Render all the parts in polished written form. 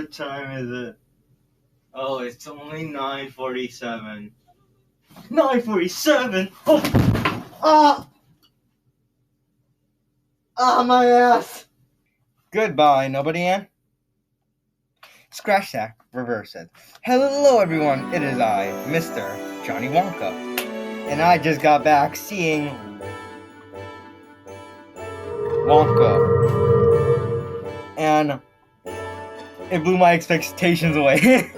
What time is it? Oh, it's only 9:47. 9:47. Oh, ah, my ass. Goodbye, nobody, Ann. Scratch that, reverse it. Hello, everyone. It is I, Mr. Jonny Wonka, and I just got back seeing Wonka, and it blew my expectations away.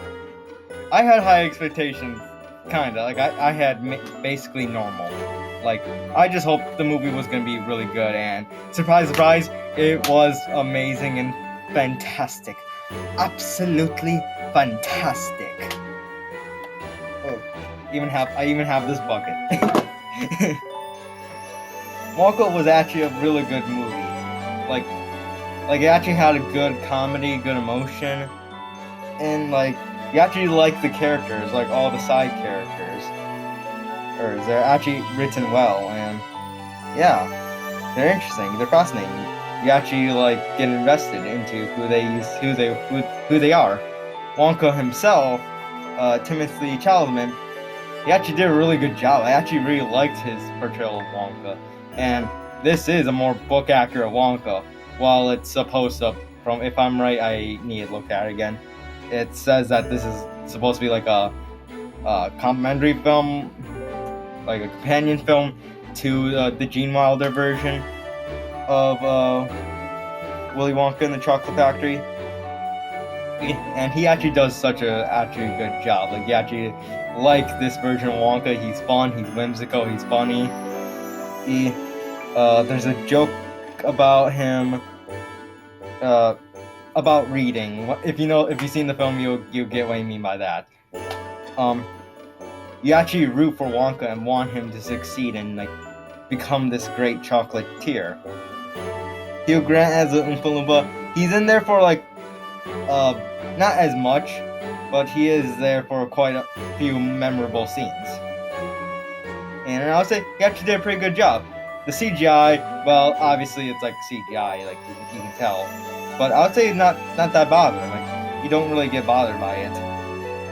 I had high expectations, kinda. Like, I had basically normal. Like, I just hoped the movie was gonna be really good, and surprise, surprise, it was amazing and fantastic. Absolutely fantastic. Oh, I even have this bucket. Wonka was actually a really good movie. Like it actually had a good comedy, good emotion, and like you actually like the characters, like all the side characters, or they're actually written well, and yeah, they're interesting, they're fascinating. You actually like get invested into who they are. Wonka himself, Timothy Chalamet, he actually did a really good job. I actually really liked his portrayal of Wonka, and this is a more book accurate Wonka. While it's supposed to, from if I'm right, I need to look at it again. It says that this is supposed to be like a complimentary film, like a companion film to the Gene Wilder version of Willy Wonka and the Chocolate Factory. And he actually does such a actually good job. Like, you actually like this version of Wonka. He's fun, he's whimsical, he's funny. There's a joke about him about reading. If you've seen the film, you'll get what I mean by that. You actually root for Wonka and want him to succeed and like become this great chocolatier. Hugh Grant as an Oompa Loompa, he's in there for like not as much, but he is there for quite a few memorable scenes. And I would say he actually did a pretty good job. The CGI, well, obviously it's like CGI, like you can tell, but I would say not that bothered. Like, you don't really get bothered by it.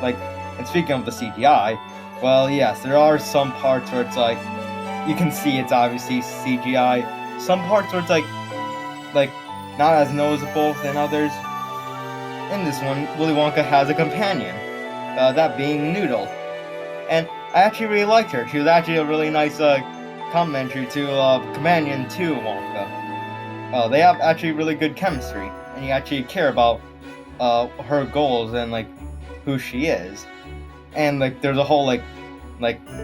Like, and speaking of the CGI, well, yes, there are some parts where it's like you can see it's obviously CGI. Some parts where it's like not as noticeable than others. In this one, Willy Wonka has a companion, that being Noodle, and I actually really liked her. She was actually a really nice commentary to companion to Wonka. They have actually really good chemistry, and you actually care about her goals and like who she is. And like there's a whole like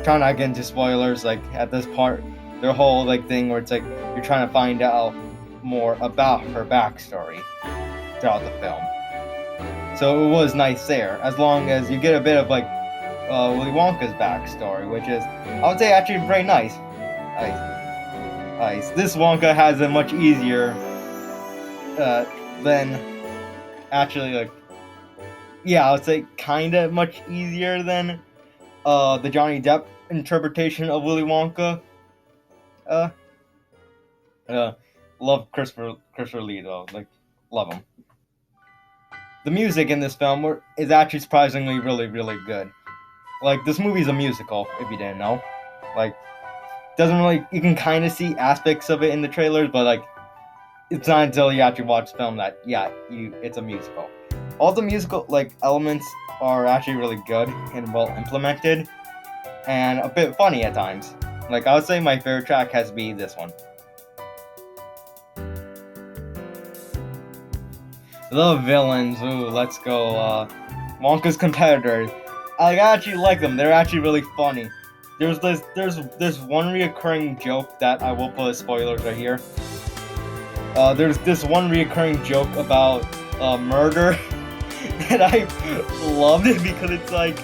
trying not to get into spoilers, like at this part, their whole like thing where it's like you're trying to find out more about her backstory throughout the film. So it was nice there, as long as you get a bit of like Willy Wonka's backstory, which is, I would say, actually very nice. Nice. This Wonka has it much easier than actually like, yeah, I would say kind of much easier than the Johnny Depp interpretation of Willy Wonka. Love Christopher Lee though, like love him. The music in this film is actually surprisingly really, really good. Like, this movie's a musical, if you didn't know. Like, doesn't really, you can kind of see aspects of it in the trailers, but like, it's not until you actually watch the film that, yeah, it's a musical. All the musical, like, elements are actually really good and well implemented, and a bit funny at times. Like, I would say my favorite track has to be this one. The villains, ooh, let's go. Wonka's competitors. I actually like them. They're actually really funny. There's one reoccurring joke that I will put as spoilers right here. There's this one reoccurring joke about murder, and I loved it because it's like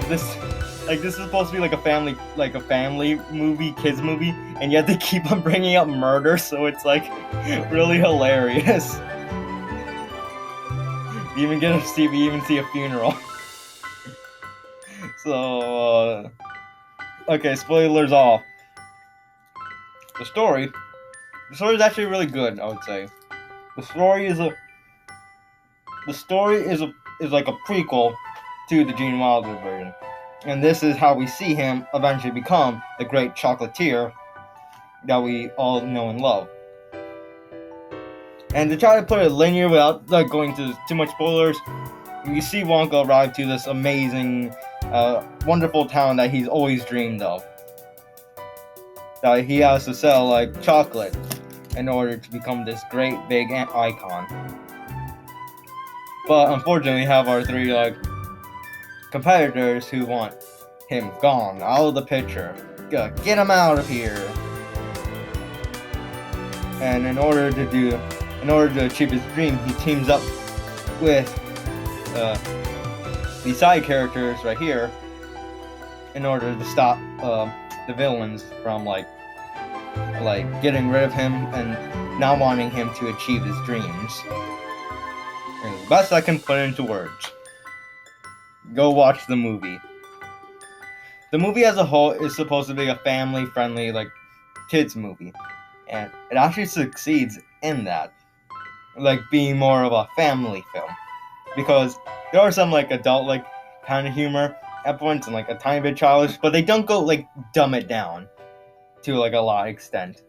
this is supposed to be like a family movie, kids movie, and yet they keep on bringing up murder, so it's like really hilarious. We even see a funeral. So, okay, spoilers off. The story is actually really good, I would say. The story is the story is like a prequel to the Gene Wilder version, and this is how we see him eventually become the great chocolatier that we all know and love. And to try to put it linear without like going to too much spoilers, you see Wonka arrive to this amazing, wonderful town that he's always dreamed of. That he has to sell like chocolate in order to become this great big icon. But unfortunately, we have our three like competitors who want him gone, out of the picture. Get him out of here. And in order to achieve his dream, he teams up with these side characters right here in order to stop the villains from like getting rid of him and not wanting him to achieve his dreams. And the best I can put into words. Go watch the movie. The movie as a whole is supposed to be a family-friendly, like, kids movie. And it actually succeeds in that. Like, being more of a family film. Because there are some, like, adult, like, kind of humor at points and, like, a tiny bit childish. But they don't go, like, dumb it down to, like, a lot of extent.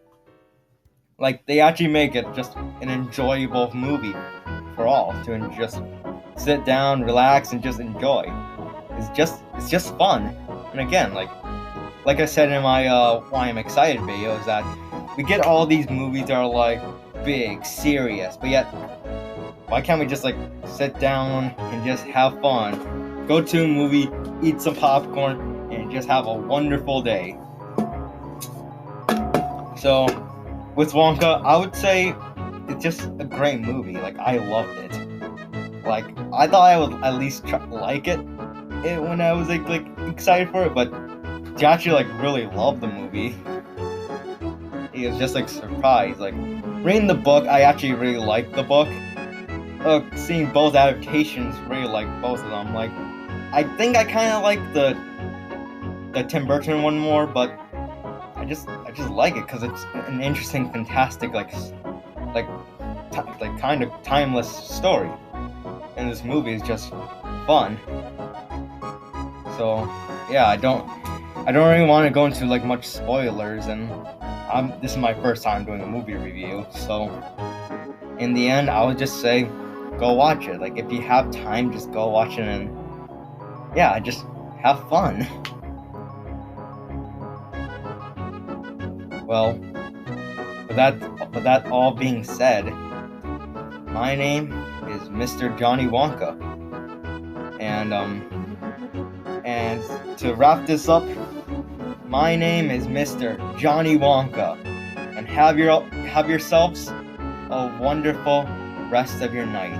Like, they actually make it just an enjoyable movie for all. To just sit down, relax, and just enjoy. It's just fun. And again, like I said in my why I'm excited video, is that we get all these movies that are like big, serious, but yet why can't we just like sit down and just have fun? Go to a movie, eat some popcorn, and just have a wonderful day. So with Wonka, I would say it's just a great movie. Like, I loved it. Like, I thought I would at least like it when I was like excited for it, but to actually like really love the movie, it was just like surprised. Like, reading the book, I actually really liked the book. Seeing both adaptations, really like both of them. Like, I think I kind of like the Tim Burton one more, but I just like it because it's an interesting, fantastic, kind of timeless story. And this movie is just fun. So yeah, I don't really want to go into like much spoilers, and this is my first time doing a movie review. So in the end, I would just say, go watch it. Like, if you have time, just go watch it, and yeah, just have fun. Well, with that all being said, my name is Mr. Jonny Wonka, and to wrap this up, my name is Mr. Jonny Wonka, and have yourselves a wonderful rest of your night.